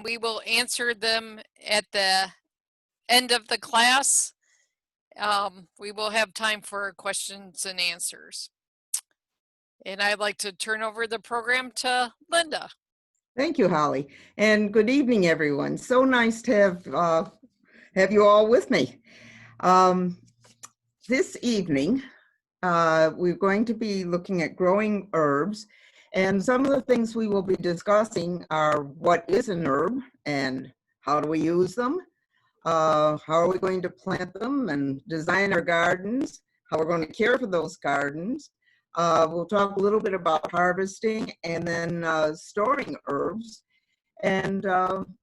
We will answer them at the end of the class. We will have time for questions and answers. And I'd like to turn over the program to Linda. Thank you, Holly. And good evening, everyone. So nice to have you all with me. This evening, we're going to be looking at growing herbs. And some of the things we will be discussing are what is an herb and how do we use them? How are we going to plant them and design our gardens? How we're going to care for those gardens? We'll talk a little bit about harvesting and then storing herbs, and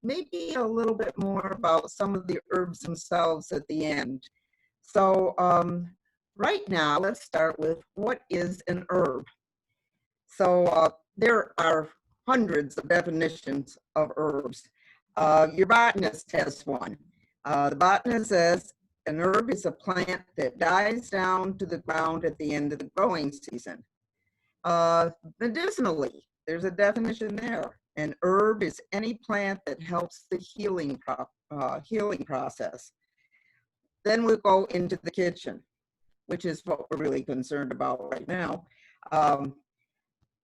maybe a little bit more about some of the herbs themselves at the end. So right now, let's start with what is an herb. So there are hundreds of definitions of herbs. Your botanist has one. The botanist says an herb is a plant that dies down to the ground at the end of the growing season. Medicinally, there's a definition there. An herb is any plant that helps the healing process. Then we'll go into the kitchen, which is what we're really concerned about right now.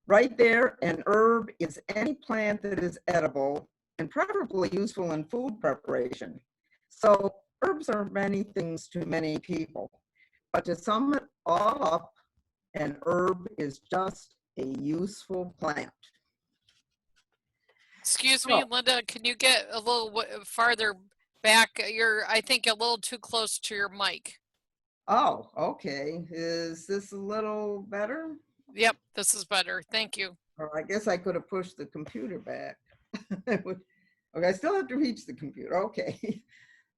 Right there, an herb is any plant that is edible and preferably useful in food preparation. So herbs are many things to many people, but to sum it all up, an herb is just a useful plant. Excuse me, Linda, can you get a little farther back? You're, I think, a little too close to your mic. Oh, okay. Is this a little better? Yep, this is better. Thank you. Or I guess I could have pushed the computer back. Okay, I still have to reach the computer. Okay.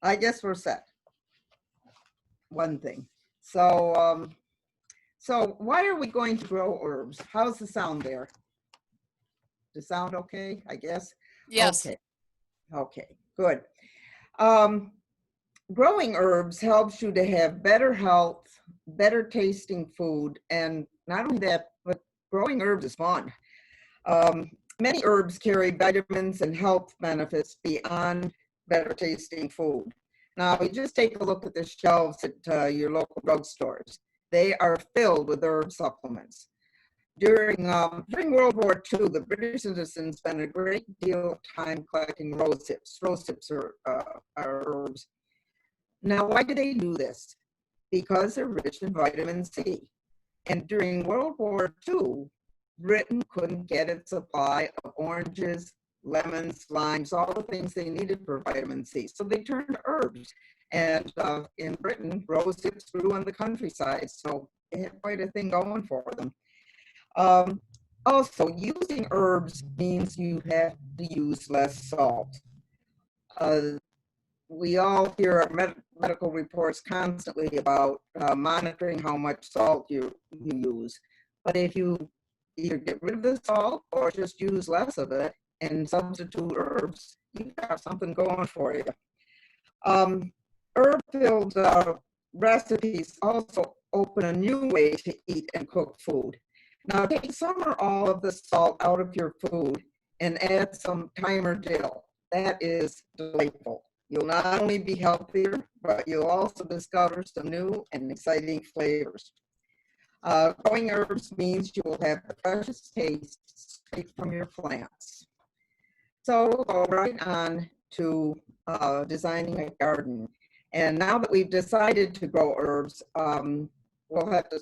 I guess we're set. One thing. So, so why are we going to grow herbs? How's the sound there? Does it sound okay, I guess? Yes. Okay, okay, good. Growing herbs helps you to have better health, better tasting food, and not only that, but growing herbs is fun. Many herbs carry vitamins and health benefits beyond better tasting food. Now, you just take a look at the shelves at your local drugstores. They are filled with herb supplements. During World War II, the British citizens spent a great deal of time collecting rose hips. Rose hips are herbs. Now, why do they do this? Because they're rich in vitamin C. And during World War II, Britain couldn't get its supply of oranges, lemons, limes, all the things they needed for vitamin C. So they turned to herbs. And in Britain, rose hips grew on the countryside. So they had quite a thing going for them. Also, using herbs means you have to use less salt. We all hear our medical reports constantly about monitoring how much salt you use. But if you either get rid of the salt or just use less of it and substitute herbs, you've got something going for you. Herb-filled recipes also open a new way to eat and cook food. Now take some or all of the salt out of your food and add some thyme or dill. That is delightful. You'll not only be healthier, but you'll also discover some new and exciting flavors. Growing herbs means you will have the freshest taste straight from your plants. So we'll go right on to designing a garden. And now that we've decided to grow herbs, we'll have to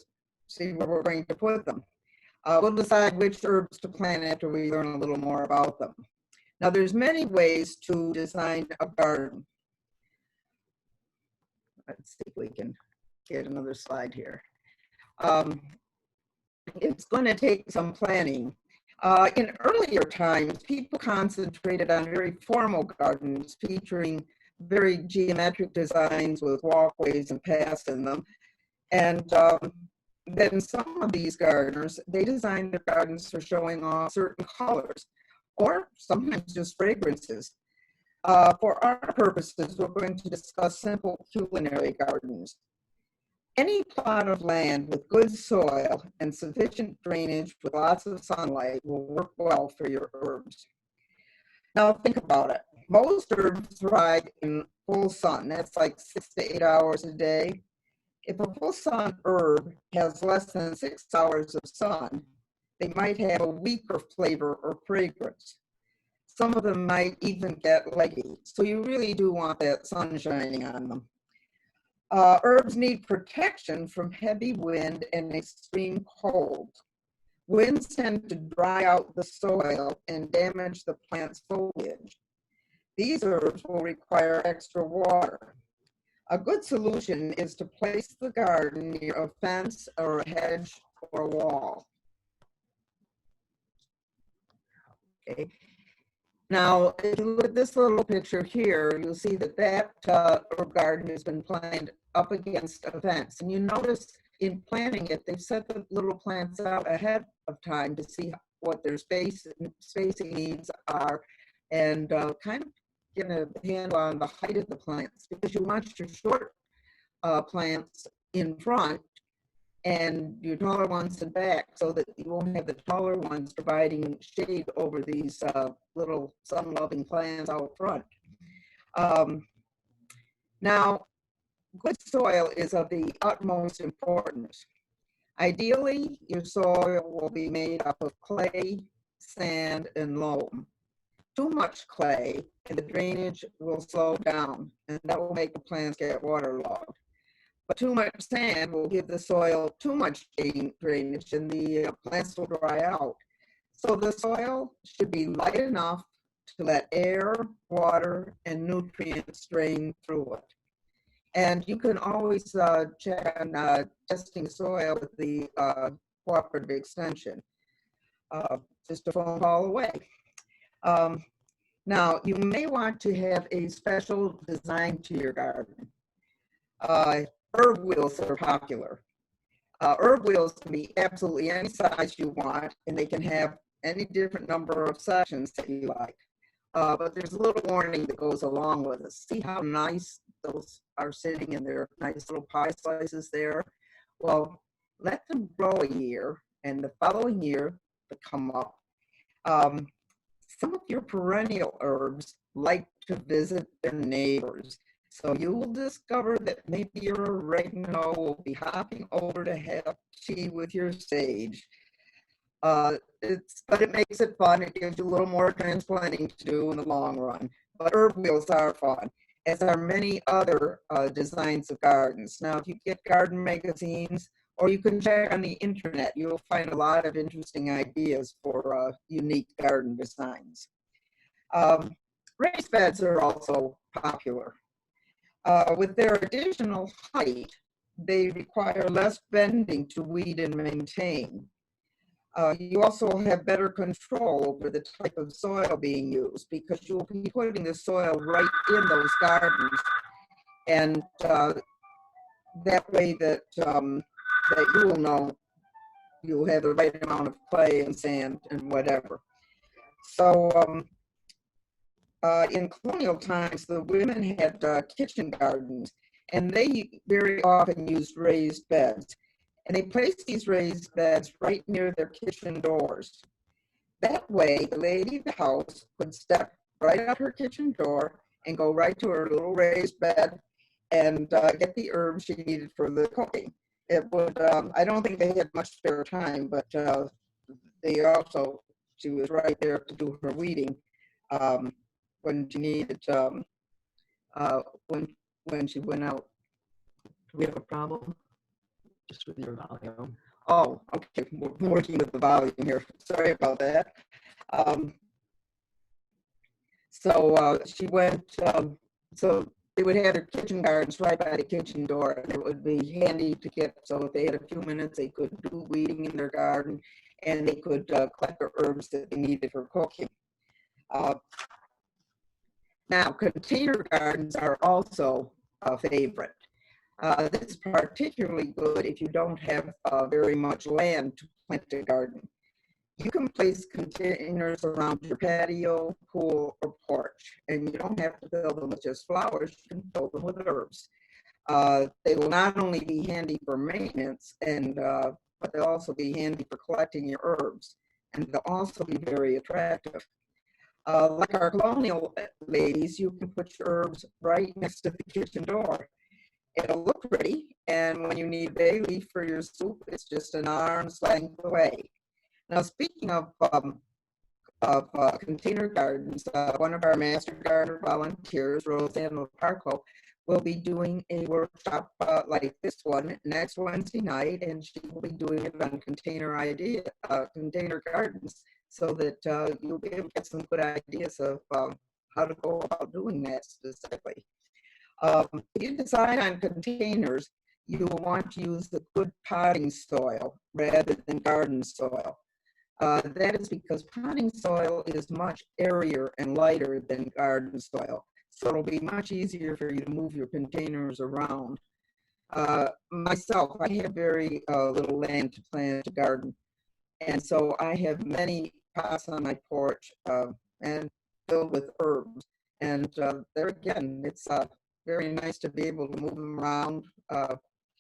see where we're going to put them. We'll decide which herbs to plant after we learn a little more about them. Now, there's many ways to design a garden. Let's see if we can get another slide here. It's going to take some planning. In earlier times, people concentrated on very formal gardens featuring very geometric designs with walkways and paths in them. And then some of these gardeners, they designed their gardens for showing off certain colors, or sometimes just fragrances. For our purposes, we're going to discuss simple culinary gardens. Any plot of land with good soil and sufficient drainage with lots of sunlight will work well for your herbs. Now think about it. Most herbs thrive in full sun. That's like 6 to 8 hours a day. If a full sun herb has less than 6 hours of sun, they might have a weaker flavor or fragrance. Some of them might even get leggy. So you really do want that sun shining on them. Herbs need protection from heavy wind and extreme cold. Winds tend to dry out the soil and damage the plant's foliage. These herbs will require extra water. A good solution is to place the garden near a fence or a hedge or a wall. Okay. Now, if you look at this little picture here, you'll see that herb garden has been planted up against a fence. And you notice in planting it, they've set the little plants out ahead of time to see what their spacing needs are, and kind of get a handle on the height of the plants, because you want your short plants in front and your taller ones in back, so that you won't have the taller ones providing shade over these little sun-loving plants out front. Now, good soil is of the utmost importance. Ideally, your soil will be made up of clay, sand, and loam. Too much clay and the drainage will slow down, and that will make the plants get waterlogged. But too much sand will give the soil too much drainage, and the plants will dry out. So the soil should be light enough to let air, water, and nutrients drain through it. And you can always check on testing soil with the cooperative extension, just a phone call away. Now, you may want to have a special design to your garden. Herb wheels are popular. Herb wheels can be absolutely any size you want, and they can have any different number of sections that you like. But there's a little warning that goes along with it. See how nice those are sitting in their nice little pie slices there? Well, let them grow a year, and the following year they come up. Some of your perennial herbs like to visit their neighbors. So you will discover that maybe your oregano will be hopping over to have tea with your sage. But it makes it fun. It gives you a little more transplanting to do in the long run. But herb wheels are fun, as are many other designs of gardens. Now, if you get garden magazines, or you can check on the internet, you'll find a lot of interesting ideas for unique garden designs. Raised beds are also popular. With their additional height, they require less bending to weed and maintain. You also have better control over the type of soil being used, because you'll be putting the soil right in those gardens, and that way that you will know you'll have the right amount of clay and sand and whatever. So in colonial times, the women had kitchen gardens, and they very often used raised beds. And they placed these raised beds right near their kitchen doors. That way, the lady of the house could step right out her kitchen door and go right to her little raised bed and get the herbs she needed for the cooking. It would, I don't think they had much spare time, but she was right there to do her weeding when she needed, when she went out. Do we have a problem? Just with your volume. Oh, okay, we're working with the volume here. Sorry about that. She went, so they would have their kitchen gardens right by the kitchen door, and it would be handy to get, so if they had a few minutes, they could do weeding in their garden, and they could collect the herbs that they needed for cooking. Now, container gardens are also a favorite. This is particularly good if you don't have very much land to plant a garden. You can place containers around your patio, pool, or porch, and you don't have to fill them with just flowers, you can fill them with herbs. They will not only be handy for maintenance, but they'll also be handy for collecting your herbs, and they'll also be very attractive. Like our colonial ladies, you can put your herbs right next to the kitchen door. It'll look pretty, and when you need bay leaf for your soup, it's just an arm's length away. Now, speaking of container gardens, one of our master gardener volunteers, Roseanne Laparco, will be doing a workshop like this one next Wednesday night, and she will be doing it on container gardens, so that you'll be able to get some good ideas of how to go about doing that specifically. If you decide on containers, you will want to use the good potting soil rather than garden soil. That is because potting soil is much airier and lighter than garden soil, so it'll be much easier for you to move your containers around. Myself, I have very little land to plant a garden, and so I have many pots on my porch and filled with herbs. And there again, it's very nice to be able to move them around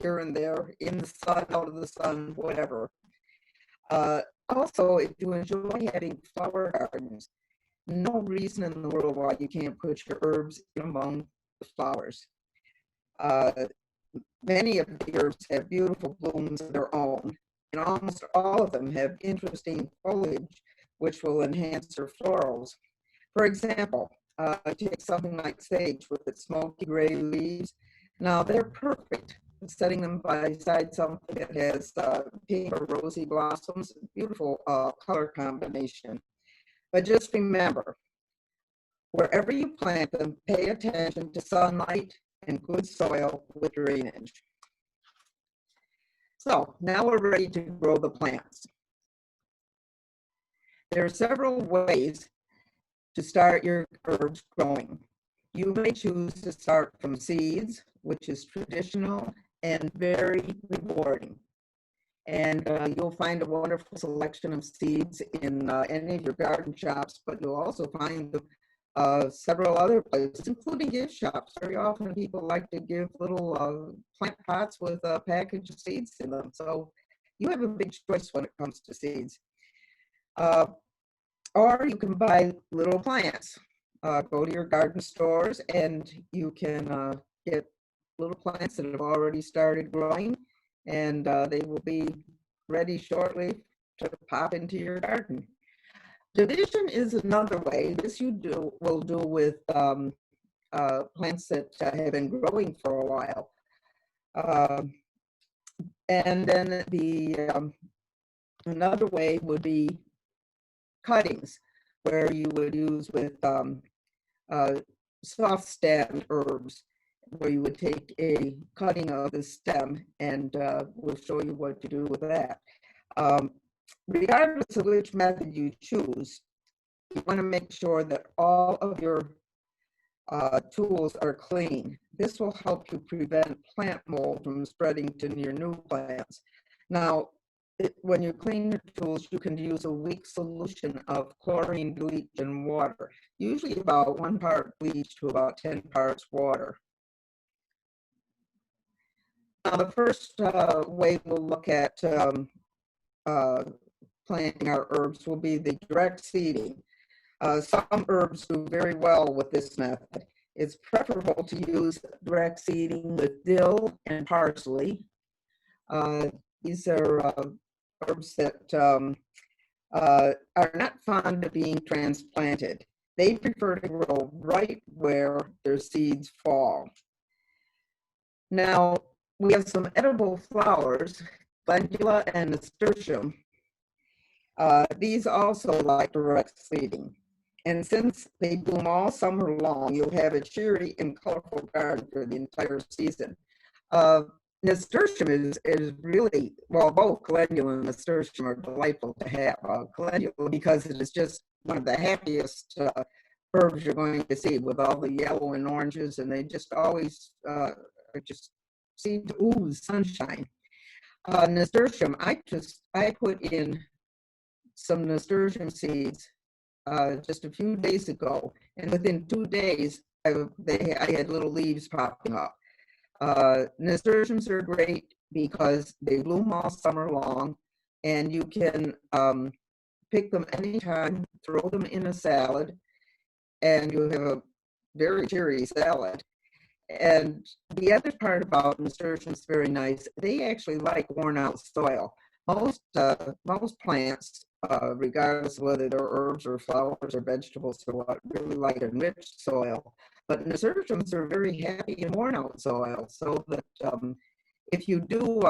here and there, in the sun, out of the sun, whatever. Also, if you enjoy having flower gardens, no reason in the world why you can't put your herbs in among the flowers. Uh, Many of the herbs have beautiful blooms of their own, and almost all of them have interesting foliage, which will enhance their florals. For example, take something like sage with its smoky gray leaves. Now, they're perfect. Setting them beside something that has pink or rosy blossoms, beautiful color combination. But just remember, wherever you plant them, pay attention to sunlight and good soil with drainage. So now we're ready to grow the plants. There are several ways to start your herbs growing. You may choose to start from seeds, which is traditional and very rewarding. And you'll find a wonderful selection of seeds in any of your garden shops, but you'll also find them several other places, including gift shops. Very often people like to give little plant pots with a package of seeds in them. So you have a big choice when it comes to seeds. Or you can buy little plants. Go to your garden stores and you can get little plants that have already started growing, and they will be ready shortly to pop into your garden. Division is another way. This will do with plants that have been growing for a while. And then another way would be cuttings, where you would use with soft stemmed herbs, where you would take a cutting of the stem, and we'll show you what to do with that. Regardless of which method you choose, you want to make sure that all of your tools are clean. This will help you prevent plant mold from spreading to your new plants. Now, when you clean your tools, you can use a weak solution of chlorine, bleach, and water, usually about 1 part bleach to about 10 parts water. Now, the first way we'll look at planting our herbs will be the direct seeding. Some herbs do very well with this method. It's preferable to use direct seeding with dill and parsley. These are herbs that are not fond of being transplanted. They prefer to grow right where their seeds fall. Now, we have some edible flowers, calendula and nasturtium. These also like direct seeding. And since they bloom all summer long, you'll have a cheery and colorful garden for the entire season. Nasturtium is really, well, both calendula and nasturtium are delightful to have. Calendula, because it is just one of the happiest herbs you're going to see, with all the yellow and oranges, and they just always just seem to ooze sunshine. Nasturtium, I put in some nasturtium seeds just a few days ago, and within 2 days, I had little leaves popping up. Nasturtiums are great because they bloom all summer long, and you can pick them anytime, throw them in a salad, and you have a very cheery salad. And the other part about nasturtiums very nice, they actually like worn out soil. Most plants, regardless of whether they're herbs or flowers or vegetables or what, really like enriched soil. But nasturtiums are very happy in worn out soil, so that if you do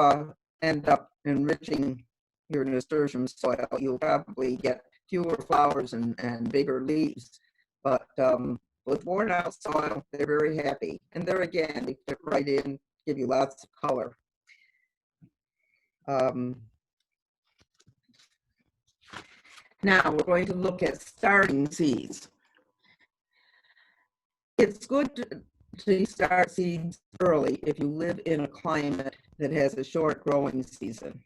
end up enriching your nasturtium soil, you'll probably get fewer flowers and bigger leaves. But with worn out soil, they're very happy. And there again, they fit right in, give you lots of color. Now we're going to look at starting seeds. It's good to start seeds early if you live in a climate that has a short growing season.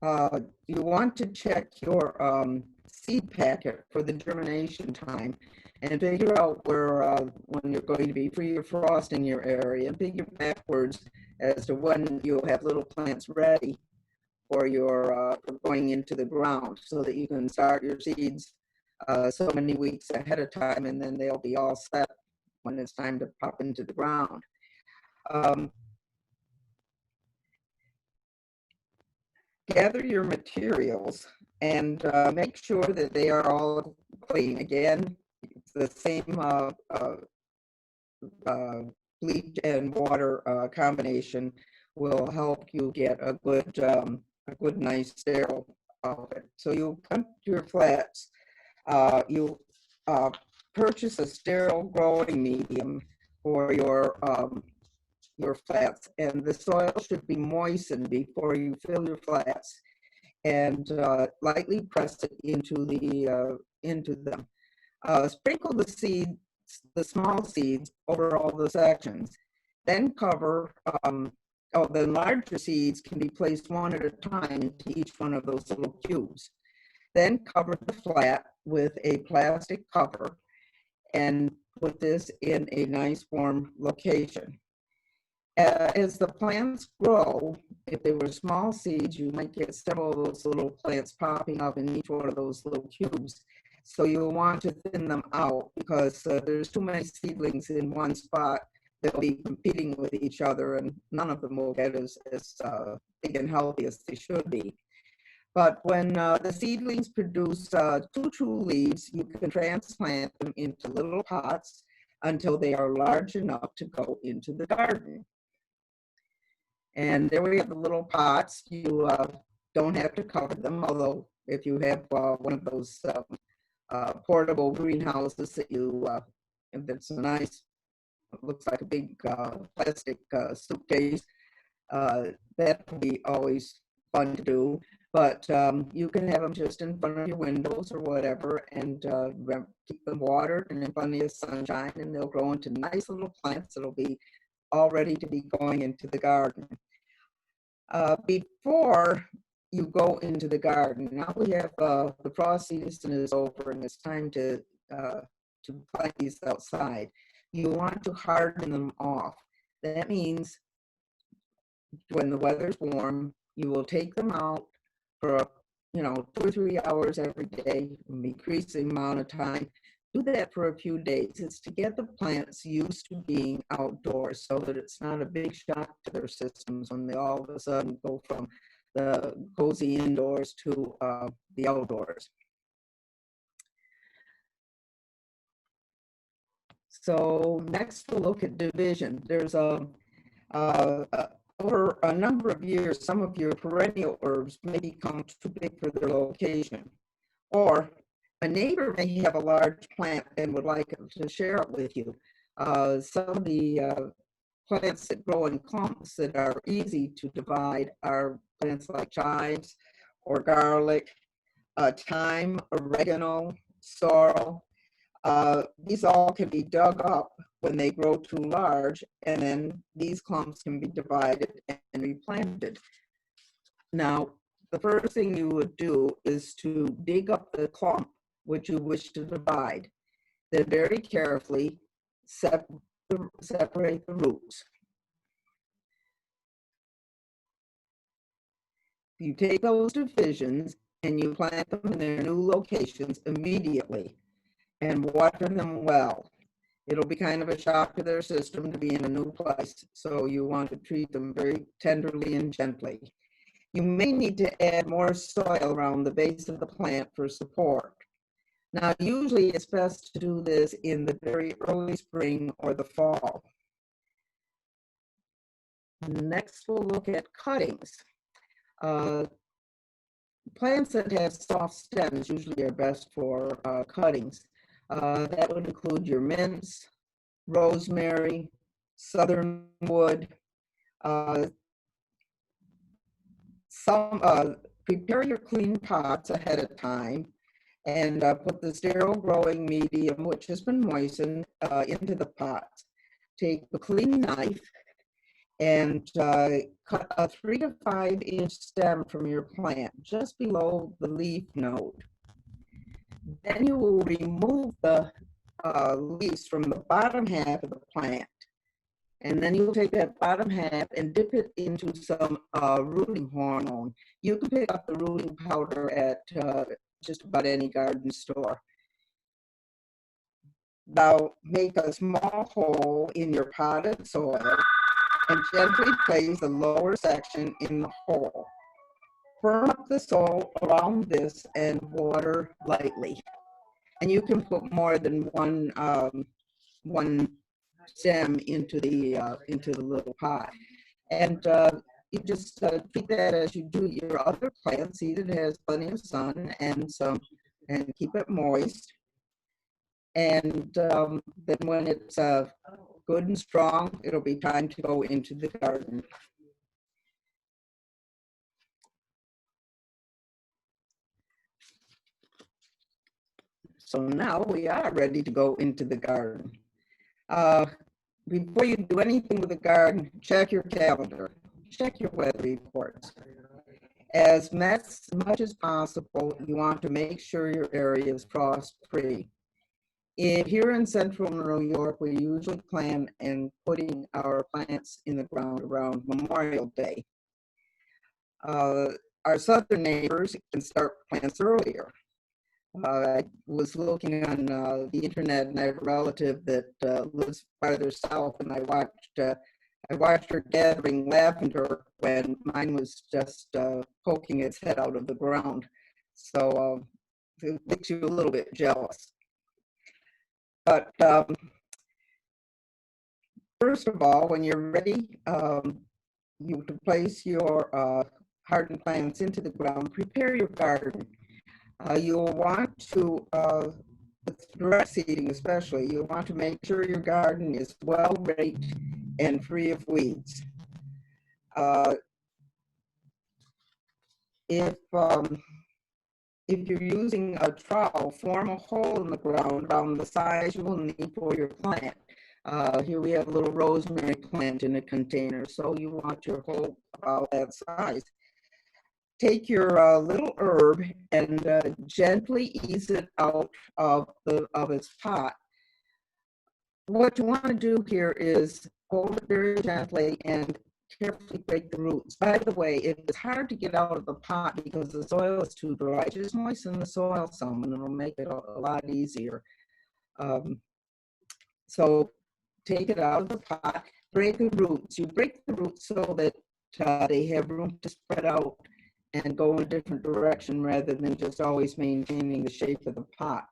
You want to check your seed packet for the germination time and figure out where when you're going to be free of frost in your area, and figure backwards as to when you'll have little plants ready for your going into the ground, so that you can start your seeds so many weeks ahead of time, and then they'll be all set when it's time to pop into the ground. Gather your materials and make sure that they are all clean. Again, the same bleach and water combination will help you get a good, nice sterile outfit. So you come to your flats, you purchase a sterile growing medium for your flats, and the soil should be moistened before you fill your flats, and lightly press it into them. Sprinkle the seeds, the small seeds, over all the sections. Then cover. The larger seeds can be placed one at a time into each one of those little cubes. Then cover the flat with a plastic cover and put this in a nice warm location. As the plants grow, if they were small seeds, you might get several of those little plants popping up in each one of those little cubes. So you'll want to thin them out, because there's too many seedlings in one spot. They'll be competing with each other, and none of them will get as big and healthy as they should be. But when the seedlings produce 2 true leaves, you can transplant them into little pots until they are large enough to go into the garden. And there we have the little pots. You don't have to cover them, although if you have one of those portable greenhouses that that's a nice, looks like a big plastic suitcase, that would be always fun to do. But you can have them just in front of your windows or whatever, and keep them watered and in plenty of sunshine, and they'll grow into nice little plants that'll be all ready to be going into the garden. Before you go into the garden, now we have the frost season is over, and it's time to plant these outside. You want to harden them off. That means when the weather's warm, you will take them out for 2 or 3 hours every day, increasing amount of time. Do that for a few days. It's to get the plants used to being outdoors, so that it's not a big shock to their systems when they all of a sudden go from the cozy indoors to the outdoors. So next we'll look at division. There's over a number of years, some of your perennial herbs may become too big for their location, or a neighbor may have a large plant and would like to share it with you. Some of the plants that grow in clumps that are easy to divide are plants like chives or garlic, thyme, oregano, sorrel. These all can be dug up when they grow too large, and then these clumps can be divided and replanted. Now, the first thing you would do is to dig up the clump which you wish to divide. Then very carefully separate the roots. You take those divisions and you plant them in their new locations immediately and water them well. It'll be kind of a shock to their system to be in a new place, so you want to treat them very tenderly and gently. You may need to add more soil around the base of the plant for support. Now, usually it's best to do this in the very early spring or the fall. Next, we'll look at cuttings. Plants that have soft stems usually are best for cuttings. That would include your mints, rosemary, southernwood. Prepare your clean pots ahead of time and put the sterile growing medium, which has been moistened, into the pots. Take a clean knife and cut a 3 to 5 inch stem from your plant just below the leaf node. Then you will remove the leaves from the bottom half of the plant. And then you'll take that bottom half and dip it into some rooting hormone. You can pick up the rooting powder at just about any garden store. Now make a small hole in your potted soil and gently place the lower section in the hole. Firm up the soil around this and water lightly. And you can put more than one stem into the little pot. And you just treat that as you do your other plants. See that it has plenty of sun and keep it moist. And then when it's good and strong, it'll be time to go into the garden. So now we are ready to go into the garden. Before you do anything with the garden, check your calendar, check your weather reports. As much as possible, you want to make sure your area is frost-free. Here in central New York, we usually plan on putting our plants in the ground around Memorial Day. Our southern neighbors can start plants earlier. I was looking on the internet, and I have a relative that lives farther south, and I watched her gathering lavender when mine was just poking its head out of the ground. So it makes you a little bit jealous. But first of all, when you're ready, you to place your hardened plants into the ground, prepare your garden. You'll want to, with direct seeding especially, you'll want to make sure your garden is well raked and free of weeds. If you're using a trowel, form a hole in the ground around the size you will need for your plant. Here we have a little rosemary plant in a container, so you want your hole about that size. Take your little herb and gently ease it out of its pot. What you want to do here is hold it very gently and carefully break the roots. By the way, if it's hard to get out of the pot because the soil is too dry, just moisten the soil some and it'll make it a lot easier. So take it out of the pot, break the roots. You break the roots so that they have room to spread out and go in a different direction rather than just always maintaining the shape of the pot.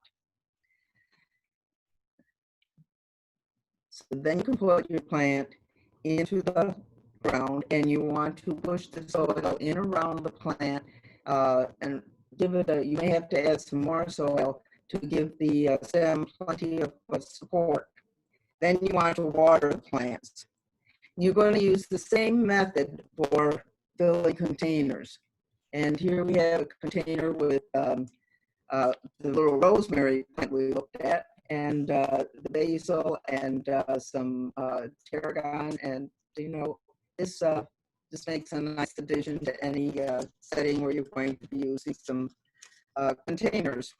So then you can put your plant into the ground, and you want to push the soil in around the plant and give it you may have to add some more soil to give the stem plenty of support. Then you want to water the plants. You're going to use the same method for filling containers. And here we have a container with the little rosemary plant we looked at, and the basil, and some tarragon, and this makes a nice addition to any setting where you're going to be using some containers.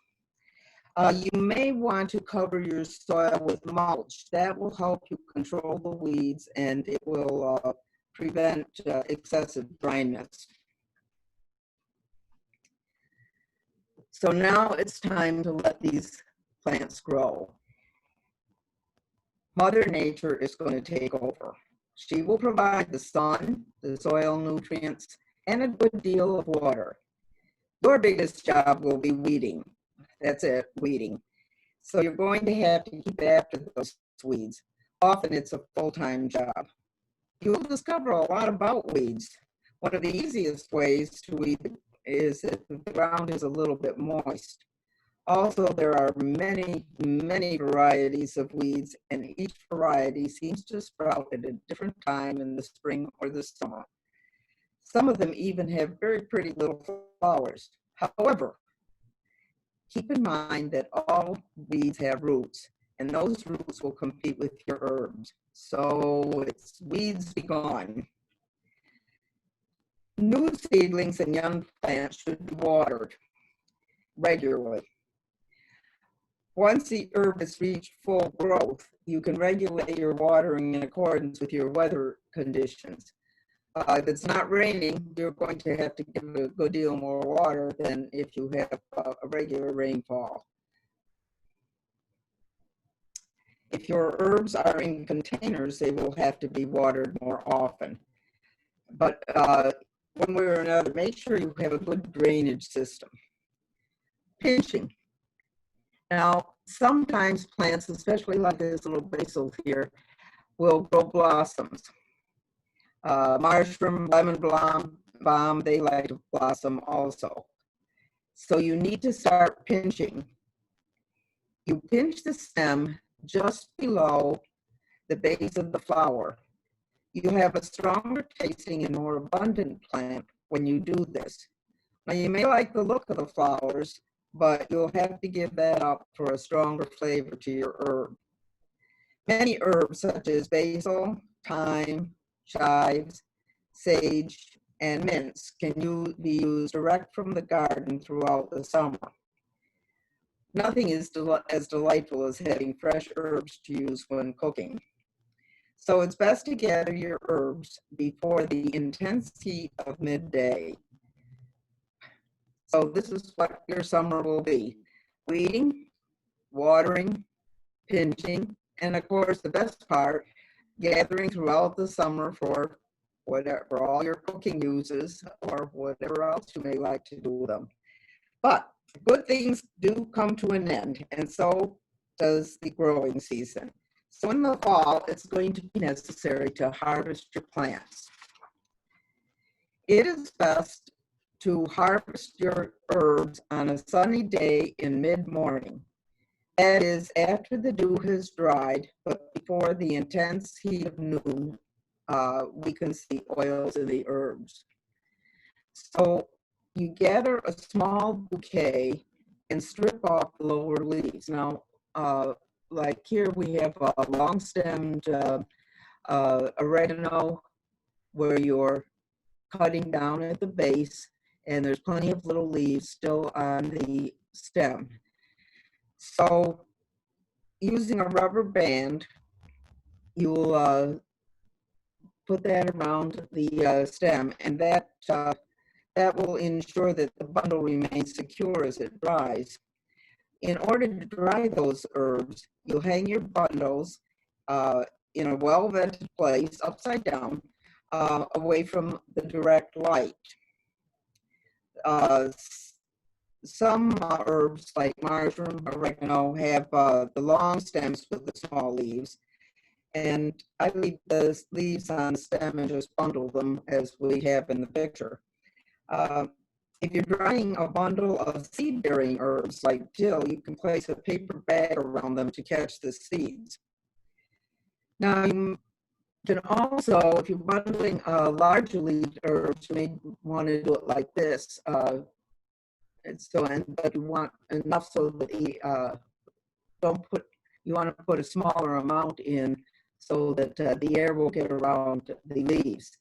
You may want to cover your soil with mulch. That will help you control the weeds, and it will prevent excessive dryness. So now it's time to let these plants grow. Mother Nature is going to take over. She will provide the sun, the soil nutrients, and a good deal of water. Your biggest job will be weeding. That's it, weeding. So you're going to have to keep after those weeds. Often it's a full-time job. You'll discover a lot about weeds. One of the easiest ways to weed is if the ground is a little bit moist. Also, there are many, many varieties of weeds, and each variety seems to sprout at a different time in the spring or the summer. Some of them even have very pretty little flowers. However, keep in mind that all weeds have roots, and those roots will compete with your herbs. So it's weeds be gone. New seedlings and young plants should be watered regularly. Once the herb has reached full growth, you can regulate your watering in accordance with your weather conditions. If it's not raining, you're going to have to give it a good deal more water than if you have a regular rainfall. If your herbs are in containers, they will have to be watered more often. But one way or another, make sure you have a good drainage system. Pinching. Now, sometimes plants, especially like this little basil here, will grow blossoms. Marjoram, lemon balm, they like to blossom also. So you need to start pinching. You pinch the stem just below the base of the flower. You have a stronger tasting and more abundant plant when you do this. Now you may like the look of the flowers, but you'll have to give that up for a stronger flavor to your herb. Many herbs such as basil, thyme, chives, sage, and mints can be used direct from the garden throughout the summer. Nothing is as delightful as having fresh herbs to use when cooking. So it's best to gather your herbs before the intense heat of midday. So this is what your summer will be: weeding, watering, pinching, and of course the best part, gathering throughout the summer for all your cooking uses or whatever else you may like to do with them. But good things do come to an end, and so does the growing season. So in the fall, it's going to be necessary to harvest your plants. It is best to harvest your herbs on a sunny day in mid-morning. That is, after the dew has dried, but before the intense heat of noon weakens the oils in the herbs. So you gather a small bouquet and strip off the lower leaves. Now, like here we have a long-stemmed oregano where you're cutting down at the base, and there's plenty of little leaves still on the stem. So using a rubber band, you'll put that around the stem, and that will ensure that the bundle remains secure as it dries. In order to dry those herbs, you'll hang your bundles in a well-vented place, upside down, away from the direct light. Some herbs like marjoram, oregano have the long stems with the small leaves, and I leave the leaves on the stem and just bundle them as we have in the picture. If you're drying a bundle of seed-bearing herbs like dill, you can place a paper bag around them to catch the seeds. Now, you can also, if you're bundling larger leaved herbs, you may want to do it like this. But you want enough so that you want to put a smaller amount in so that the air will get around the leaves.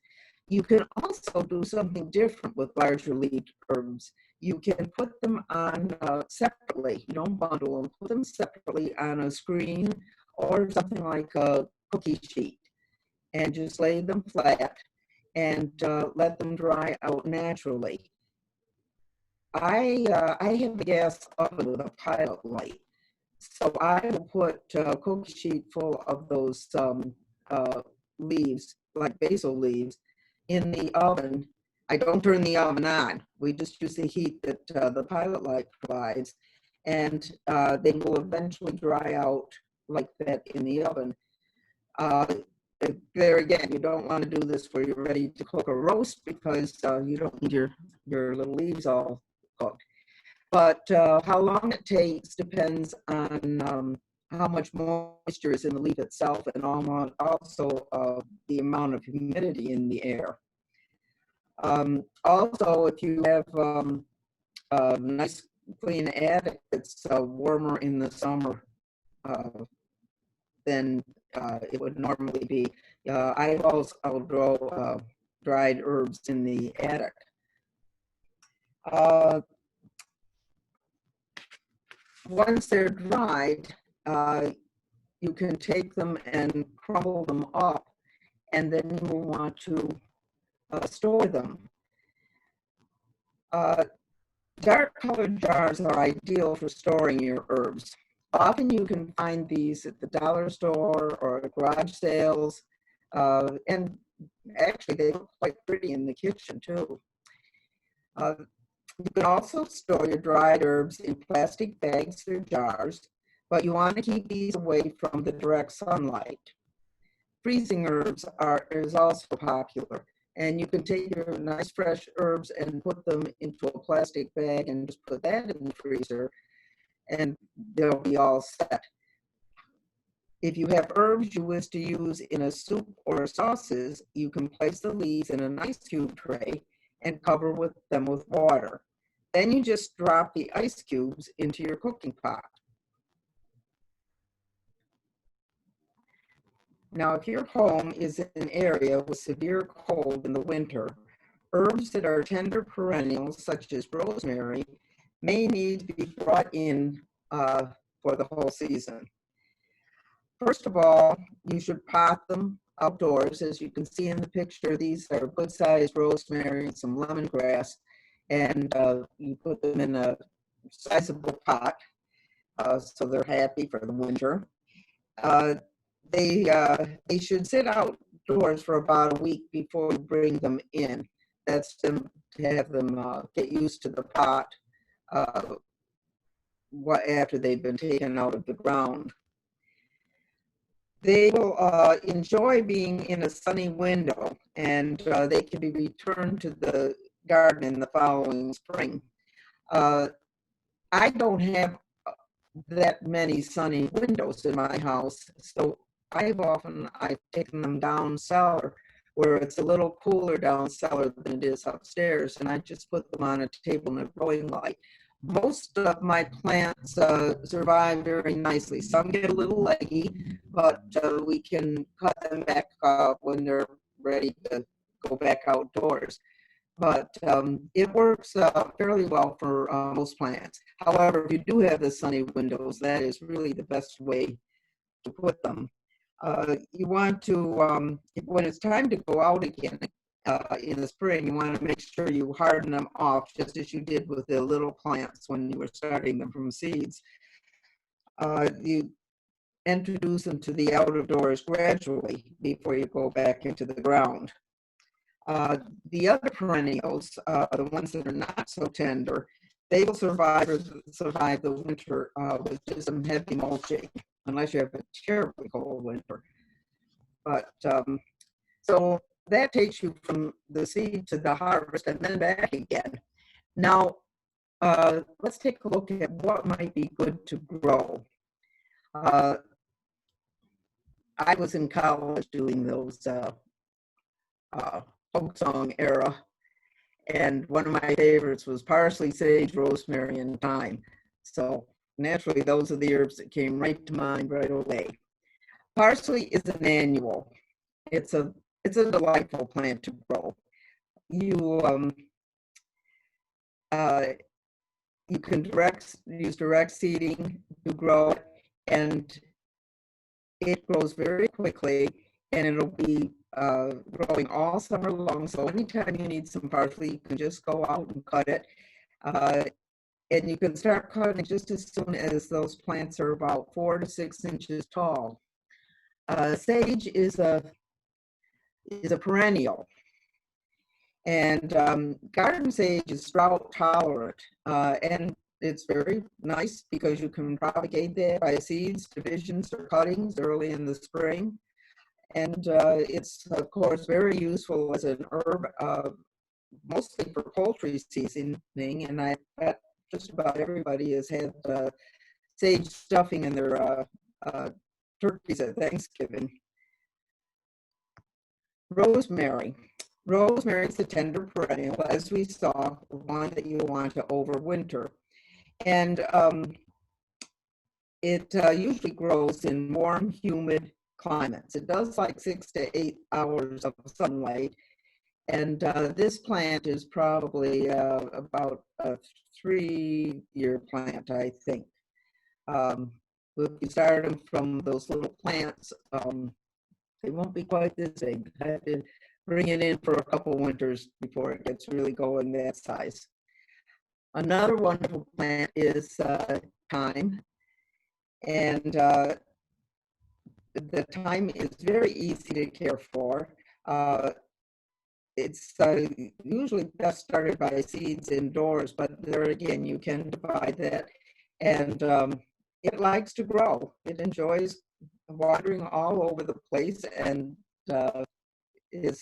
You can also do something different with larger leaved herbs. You can put them on separately. You don't bundle them, put them separately on a screen or something like a cookie sheet, and just lay them flat and let them dry out naturally. I have a gas oven with a pilot light. So I will put a cookie sheet full of those uh, leaves, like basil leaves, in the oven. I don't turn the oven on. We just use the heat that the pilot light provides, and they will eventually dry out like that in the oven. Uh, there again, you don't want to do this where you're ready to cook a roast because you don't need your little leaves all cooked. But how long it takes depends on how much moisture is in the leaf itself and also the amount of humidity in the air. Also, if you have a nice clean attic that's warmer in the summer uh, than it would normally be, I'll grow dried herbs in the attic. Once they're dried, you can take them and crumble them up, and then you will want to store them. Dark colored jars are ideal for storing your herbs. Often you can find these at the dollar store or at garage sales, and actually they look quite pretty in the kitchen too. You can also store your dried herbs in plastic bags or jars, but you want to keep these away from the direct sunlight. Freezing herbs is also popular, and you can take your nice fresh herbs and put them into a plastic bag and just put that in the freezer, and they'll be all set. If you have herbs you wish to use in a soup or sauces, you can place the leaves in an ice cube tray and cover them with water. Then you just drop the ice cubes into your cooking pot. Now, if your home is in an area with severe cold in the winter, herbs that are tender perennials, such as rosemary, may need to be brought in for the whole season. First of all, you should pot them outdoors. As you can see in the picture, these are good-sized rosemary and some lemongrass, and you put them in a sizable pot so they're happy for the winter. They should sit outdoors for about a week before you bring them in. That's to have them get used to the pot after they've been taken out of the ground. They will enjoy being in a sunny window, and they can be returned to the garden in the following spring. I don't have that many sunny windows in my house, so I've taken them down cellar where it's a little cooler down cellar than it is upstairs, and I just put them on a table in a growing light. Most of my plants survive very nicely. Some get a little leggy, but we can cut them back when they're ready to go back outdoors. But it works fairly well for most plants. However, if you do have the sunny windows, that is really the best way to put them. You want to, when it's time to go out again in the spring, you want to make sure you harden them off just as you did with the little plants when you were starting them from seeds. You introduce them to the outdoors gradually before you go back into the ground. The other perennials, the ones that are not so tender, they will survive the winter with just some heavy mulching, unless you have a terribly cold winter. But so that takes you from the seed to the harvest and then back again. Now, let's take a look at what might be good to grow. I was in college doing those folk song era, and one of my favorites was parsley, sage, rosemary, and thyme. So naturally, those are the herbs that came right to mind right away. Parsley is an annual. It's a delightful plant to grow. You can use direct seeding to grow it, and it grows very quickly, and it'll be growing all summer long. So anytime you need some parsley, you can just go out and cut it. And you can start cutting just as soon as those plants are about 4 to 6 inches tall. Sage is a perennial, and garden sage is drought tolerant, and it's very nice because you can propagate that by seeds, divisions, or cuttings early in the spring. And it's, of course, very useful as an herb, mostly for poultry seasoning. And I bet just about everybody has had sage stuffing in their turkeys at Thanksgiving. Rosemary. Rosemary is a tender perennial, as we saw, one that you want to overwinter. And it usually grows in warm, humid climates. It does like 6 to 8 hours of sunlight. And this plant is probably about a 3-year plant, I think. If you start them from those little plants, they won't be quite this big. I have to bring it in for a couple winters before it gets really going that size. Another wonderful plant is thyme. And the thyme is very easy to care for. It's usually best started by seeds indoors, but there again, you can divide that. And it likes to grow. It enjoys watering all over the place, and but it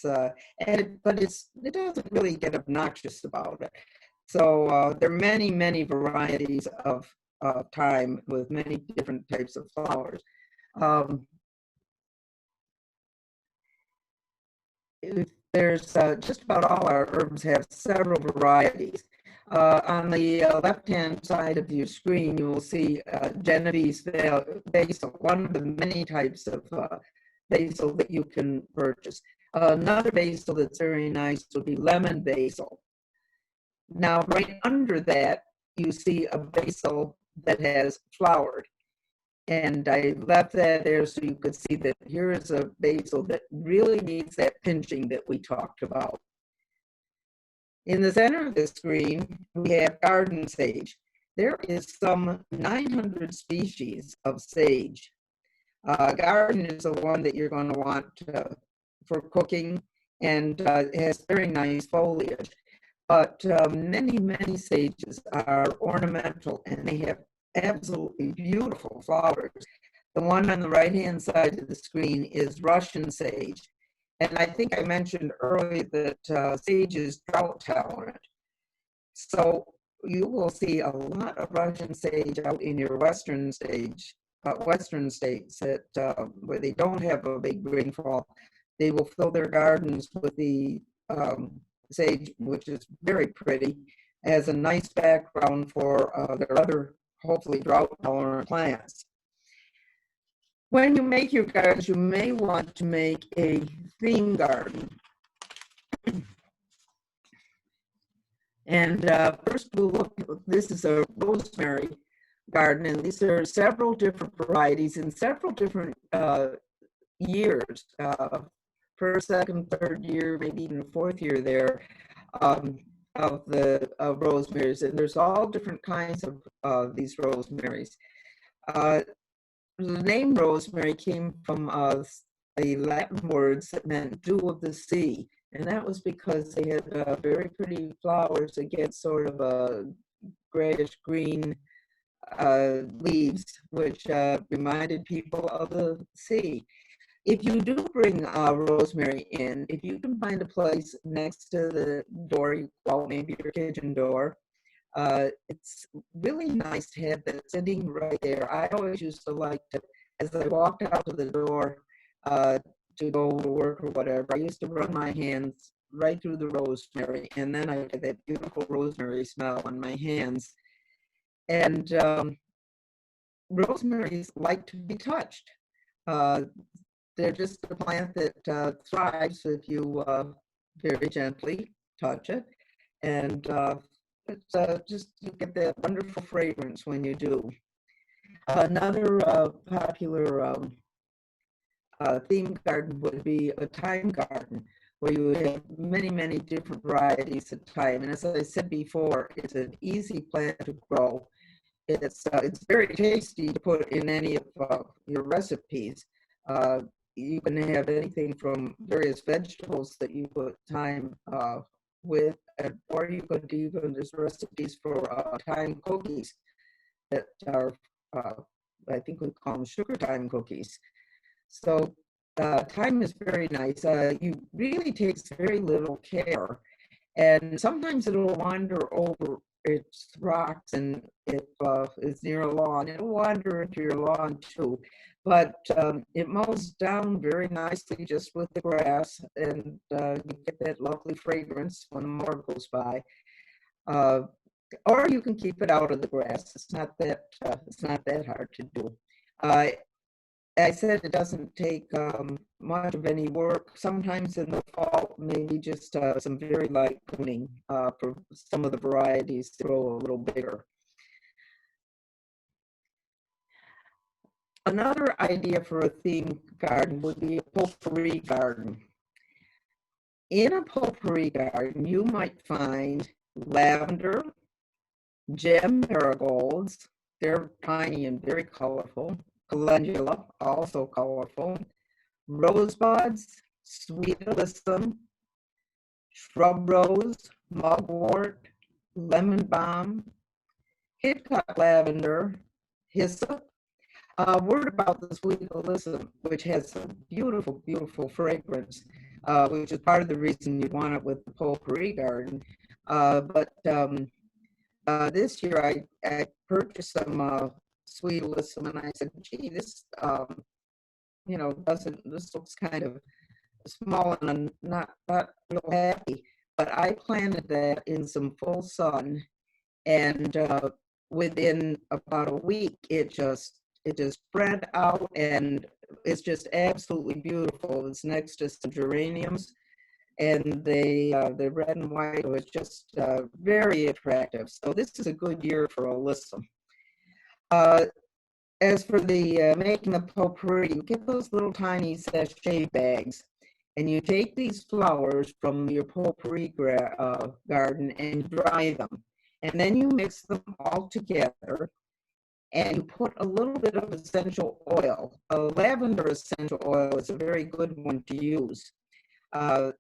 doesn't really get obnoxious about it. So there are many, many varieties of thyme with many different types of flowers. There's just about all our herbs have several varieties. On the left-hand side of your screen, you will see Genovese basil, one of the many types of basil that you can purchase. Another basil that's very nice would be lemon basil. Now, right under that, you see a basil that has flowered. And I left that there so you could see that here is a basil that really needs that pinching that we talked about. In the center of the screen, we have garden sage. There is some 900 species of sage. Garden is the one that you're going to want for cooking, and it has very nice foliage. But many, many sages are ornamental, and they have absolutely beautiful flowers. The one on the right-hand side of the screen is Russian sage. And I think I mentioned earlier that sage is drought tolerant. So you will see a lot of Russian sage out in your western states that where they don't have a big rainfall. They will fill their gardens with the sage, which is very pretty, as a nice background for their other, hopefully drought-tolerant plants. When you make your gardens, you may want to make a theme garden. And first we'll look, this is a rosemary garden, and these are several different varieties in several different years, first, second, third year, maybe even fourth year there of the rosemaries. And there's all different kinds of these rosemaries. The name rosemary came from the Latin words that meant dew of the sea. And that was because they had very pretty flowers that get sort of a grayish green leaves, which reminded people of the sea. If you do bring rosemary in, if you can find a place next to the door, well, maybe your kitchen door, it's really nice to have that sitting right there. I always used to like to, as I walked out to the door to go to work or whatever, I used to run my hands right through the rosemary, and then I get that beautiful rosemary smell on my hands. And rosemaries like to be touched. They're just a plant that thrives if you very gently touch it. And it's just, you get that wonderful fragrance when you do. Another popular theme garden would be a thyme garden, where you have many, many different varieties of thyme. And as I said before, it's an easy plant to grow. It's very tasty to put in any of your recipes. You can have anything from various vegetables that you put thyme with, or you could even, there's recipes for thyme cookies that are, I think we call them sugar thyme cookies. So thyme is very nice. You really takes very little care, and sometimes it'll wander over its rocks, and if it's near a lawn, it'll wander into your lawn too. But it mows down very nicely just with the grass, and you get that lovely fragrance when the mower goes by. Or you can keep it out of the grass. It's not that hard to do. I said it doesn't take much of any work. Sometimes in the fall, maybe just some very light pruning for some of the varieties to grow a little bigger. Another idea for a theme garden would be a potpourri garden. In a potpourri garden, you might find lavender, gem marigolds. They're tiny and very colorful. Calendula, also colorful. Rosebuds, sweet alyssum, shrub rose, mugwort, lemon balm, Hitchcock lavender, hyssop. A word about the sweet alyssum, which has a beautiful, beautiful fragrance, which is part of the reason you want it with the potpourri garden. But this year I purchased some sweet alyssum, and I said, gee, this this looks kind of small and I'm not real happy. But I planted that in some full sun, and within about a week, it just spread out, and it's just absolutely beautiful. It's next to some geraniums, and the red and white was just very attractive. So this is a good year for alyssum. As for the making the potpourri, you get those little tiny sachet bags, and you take these flowers from your potpourri garden and dry them. And then you mix them all together, and you put a little bit of essential oil. Lavender essential oil is a very good one to use. And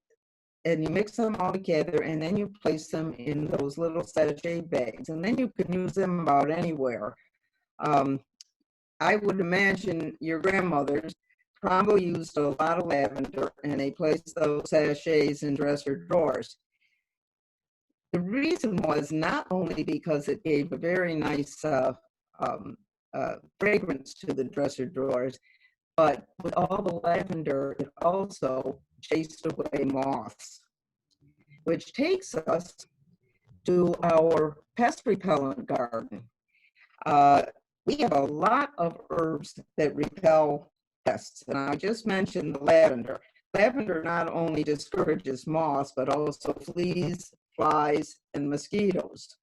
you mix them all together, and then you place them in those little sachet bags, and then you can use them about anywhere. I would imagine your grandmothers probably used a lot of lavender, and they placed those sachets in dresser drawers. The reason was not only because it gave a very nice fragrance to the dresser drawers, but with all the lavender, it also chased away moths, which takes us to our pest repellent garden. We have a lot of herbs that repel pests, and I just mentioned the lavender. Lavender not only discourages moths, but also fleas, flies, and mosquitoes.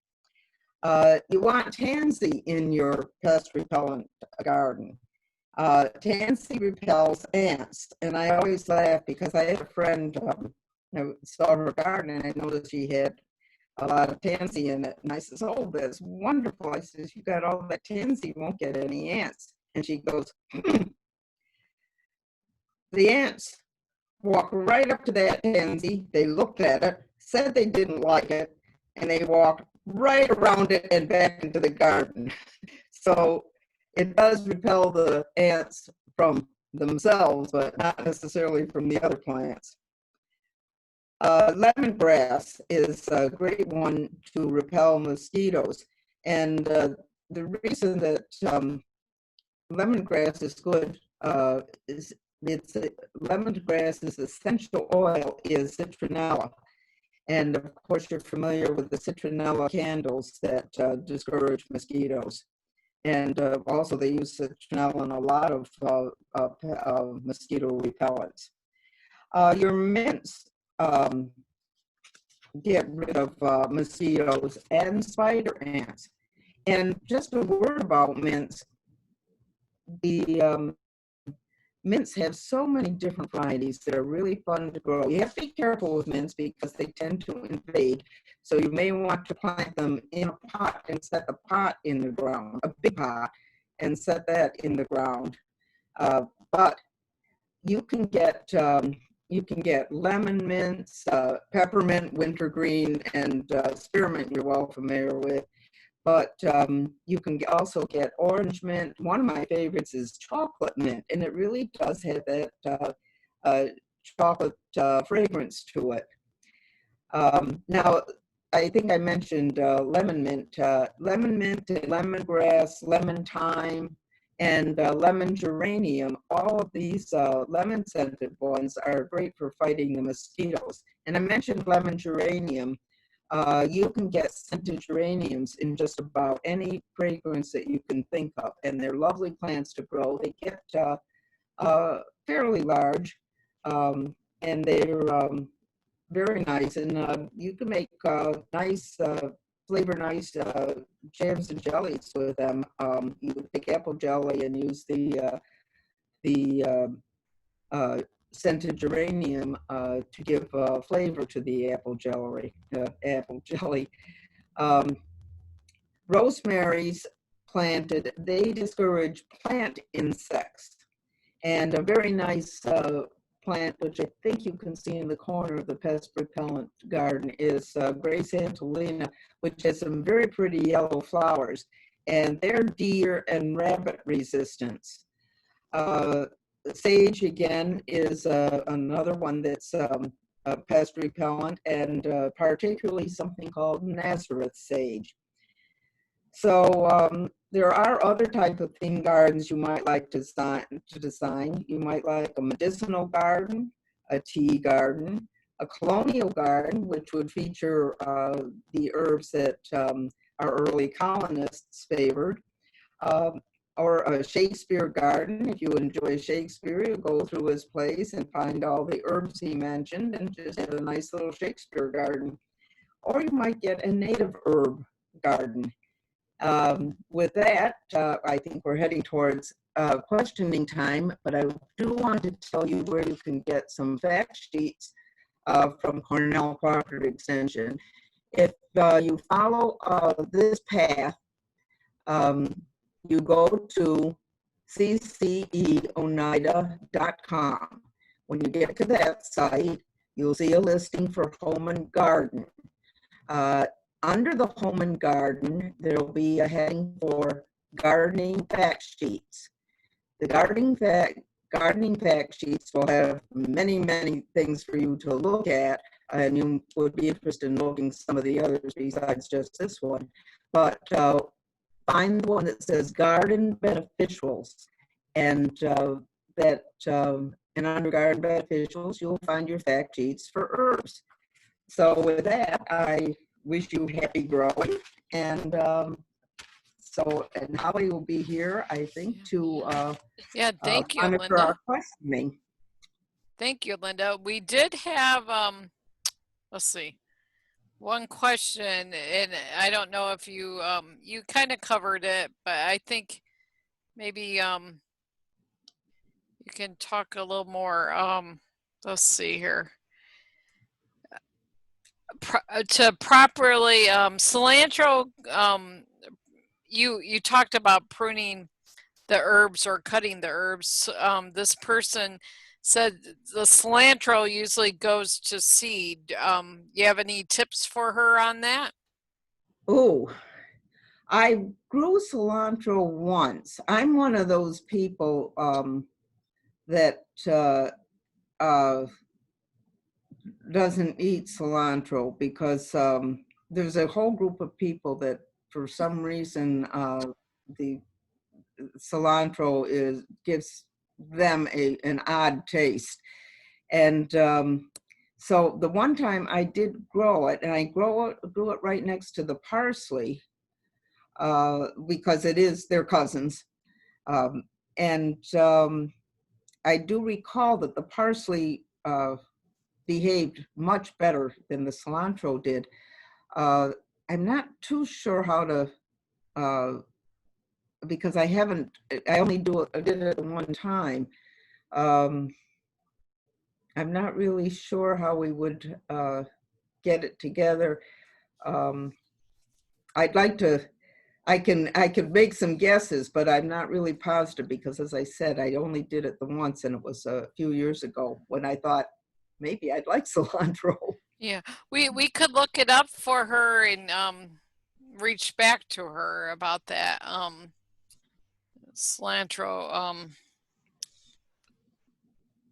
You want tansy in your pest repellent garden. Tansy repels ants, and I always laugh because I had a friend, I saw her garden, and I noticed she had a lot of tansy in it. And I says, oh, that's wonderful. I says, you got all that tansy, you won't get any ants. And she goes, the ants walked right up to that tansy. They looked at it, said they didn't like it, and they walked right around it and back into the garden. So it does repel the ants from themselves, but not necessarily from the other plants. Lemongrass is a great one to repel mosquitoes. And the reason that lemongrass is good is lemongrass's essential oil is citronella. And of course, you're familiar with the citronella candles that discourage mosquitoes. And also they use citronella in a lot of mosquito repellents. Your mints get rid of mosquitoes and spider ants. And just a word about mints. The mints have so many different varieties that are really fun to grow. You have to be careful with mints because they tend to invade. So you may want to plant them in a pot and set the pot in the ground, a big pot, and set that in the ground. But you can get lemon mints, peppermint, wintergreen, and spearmint you're well familiar with. But you can also get orange mint. One of my favorites is chocolate mint, and it really does have that chocolate fragrance to it. Now, I think I mentioned lemon mint and lemongrass, lemon thyme, and lemon geranium. All of these lemon scented ones are great for fighting the mosquitoes. And I mentioned lemon geranium. You can get scented geraniums in just about any fragrance that you can think of, and they're lovely plants to grow. They get fairly large, and they're very nice, and you can make nice, nice jams and jellies with them. You can take apple jelly and use the scented geranium to give flavor to the apple jelly. Um, Rosemary's planted, they discourage plant insects. And a very nice plant, which I think you can see in the corner of the pest repellent garden, is Grace Antolina, which has some very pretty yellow flowers. And they're deer and rabbit resistance. Sage, again, is another one that's a pest repellent, and particularly something called Nazareth sage. So there are other types of theme gardens you might like to design. You might like a medicinal garden, a tea garden, a colonial garden, which would feature the herbs that our early colonists favored, or a Shakespeare garden. If you enjoy Shakespeare, you go through his plays and find all the herbs he mentioned and just have a nice little Shakespeare garden. Or you might get a native herb garden. With that, I think we're heading towards questioning time, but I do want to tell you where you can get some fact sheets from Cornell Cooperative Extension. If you follow this path, you go to cceoneida.com. When you get to that site, you'll see a listing for home and garden. Under the home and garden, there'll be a heading for gardening fact sheets. The gardening fact sheets will have many, many things for you to look at, and you would be interested in looking some of the others besides just this one. But find the one that says garden beneficials, and and under garden beneficials, you'll find your fact sheets for herbs. So with that, I wish you happy growing, and and Holly will be here, I think, to thank you, monitor Linda. our questioning. Thank you, Linda. We did have let's see, one question, and I don't know if you you kind of covered it, but I think maybe you can talk a little more. Let's see here. To properly cilantro, you talked about pruning the herbs or cutting the herbs. This person said the cilantro usually goes to seed. You have any tips for her on that? Oh, I grew cilantro once. I'm one of those people that doesn't eat cilantro because there's a whole group of people that for some reason the cilantro gives them an odd taste. And so the one time I did grow it, and I grew it right next to the parsley because they're cousins. And I do recall that the parsley behaved much better than the cilantro did. I'm not too sure how to, because I only did it one time. Um, I'm not really sure how we would get it together. Um, I'd like to, I could make some guesses, but I'm not really positive because, as I said, I only did it the once, and it was a few years ago when I thought maybe I'd like cilantro. Yeah, we could look it up for her and reach back to her about that cilantro.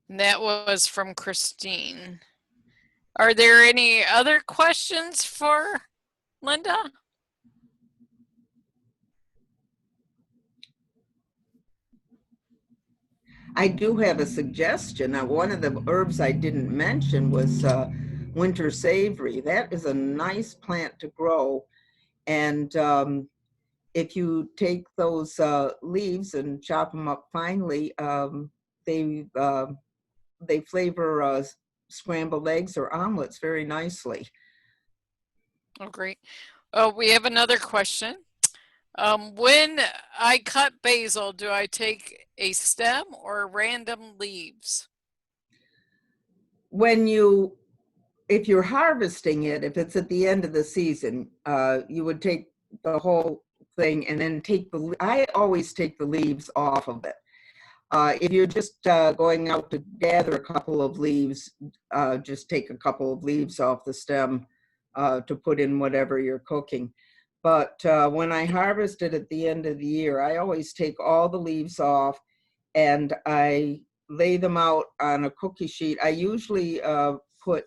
And that was from Christine. Are there any other questions for Linda? I do have a suggestion. Now, one of the herbs I didn't mention was winter savory. That is a nice plant to grow. And if you take those leaves and chop them up finely, they they flavor scrambled eggs or omelets very nicely. Oh, great. Oh, we have another question. When I cut basil, do I take a stem or random leaves? When if you're harvesting it, if it's at the end of the season, you would take the whole thing and then I always take the leaves off of it. If you're just going out to gather a couple of leaves, just take a couple of leaves off the stem to put in whatever you're cooking. But when I harvest it at the end of the year, I always take all the leaves off and I lay them out on a cookie sheet. I usually put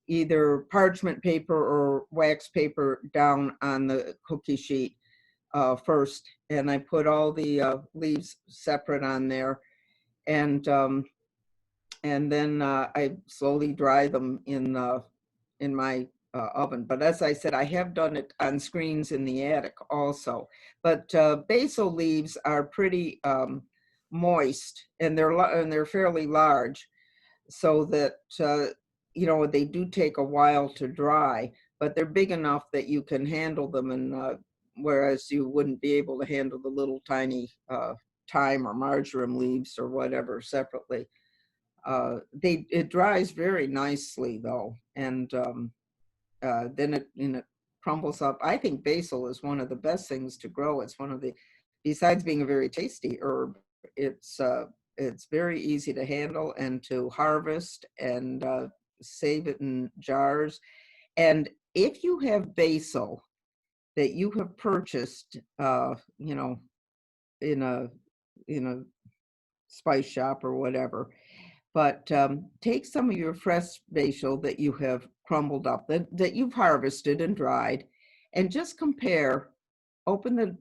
either parchment paper or wax paper down on the cookie sheet first, and I put all the leaves separate on there, and then I slowly dry them in my oven. But as I said, I have done it on screens in the attic also. But basil leaves are pretty moist, and they're fairly large, so that they do take a while to dry, but they're big enough that you can handle them, and whereas you wouldn't be able to handle the little tiny thyme or marjoram leaves or whatever separately. It dries very nicely though, and then it crumbles up. I think basil is one of the best things to grow. It's one of the, besides being a very tasty herb, it's very easy to handle and to harvest and save it in jars. And if you have basil that you have purchased, in a spice shop or whatever, but take some of your fresh basil that you have crumbled up, that you've harvested and dried, and just compare, open the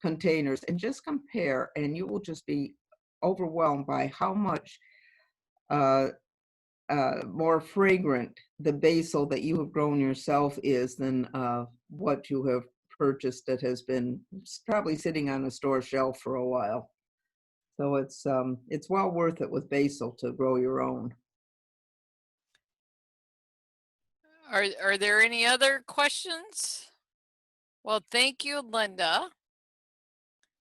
containers and just compare, and you will just be overwhelmed by how much uh, more fragrant the basil that you have grown yourself is than what you have purchased that has been probably sitting on a store shelf for a while. So it's well worth it with basil to grow your own. Are there any other questions? Well, thank you, Linda.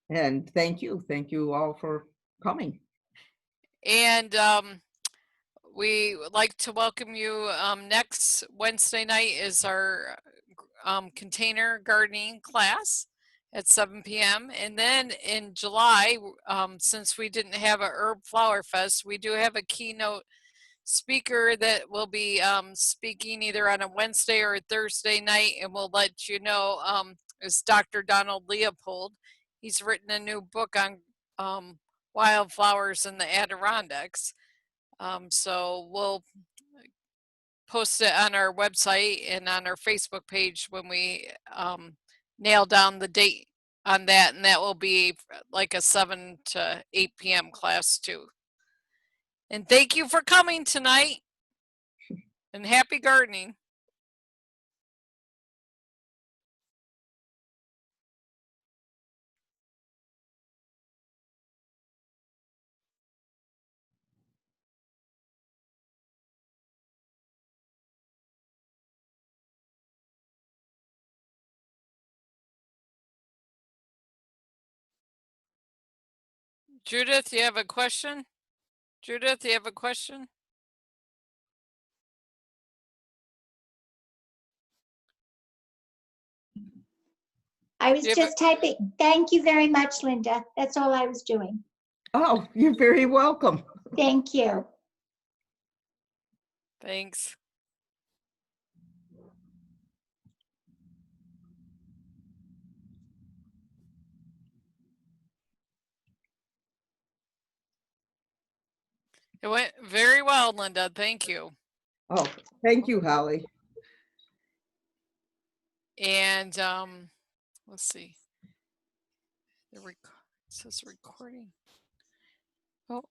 And thank you all for coming. And we would like to welcome you. Next Wednesday night is our container gardening class at 7 p.m. And then in July, since we didn't have a herb flower fest, we do have a keynote speaker that will be speaking either on a Wednesday or a Thursday night, and we'll let you know. Is Dr. Donald Leopold. He's written a new book on wildflowers in the Adirondacks. So we'll post it on our website and on our Facebook page when we nail down the date on that, and that will be like a 7 to 8 p.m. class too. And thank you for coming tonight, and happy gardening. Judith, you have a question? Judith, you have a question? I was You have a- just typing. Thank you very much, Linda. That's all I was doing. Oh, you're very welcome. Thank you. Thanks. It went very well, Linda. Thank you. Oh, thank you, Holly. And let's see. It says recording. Oh,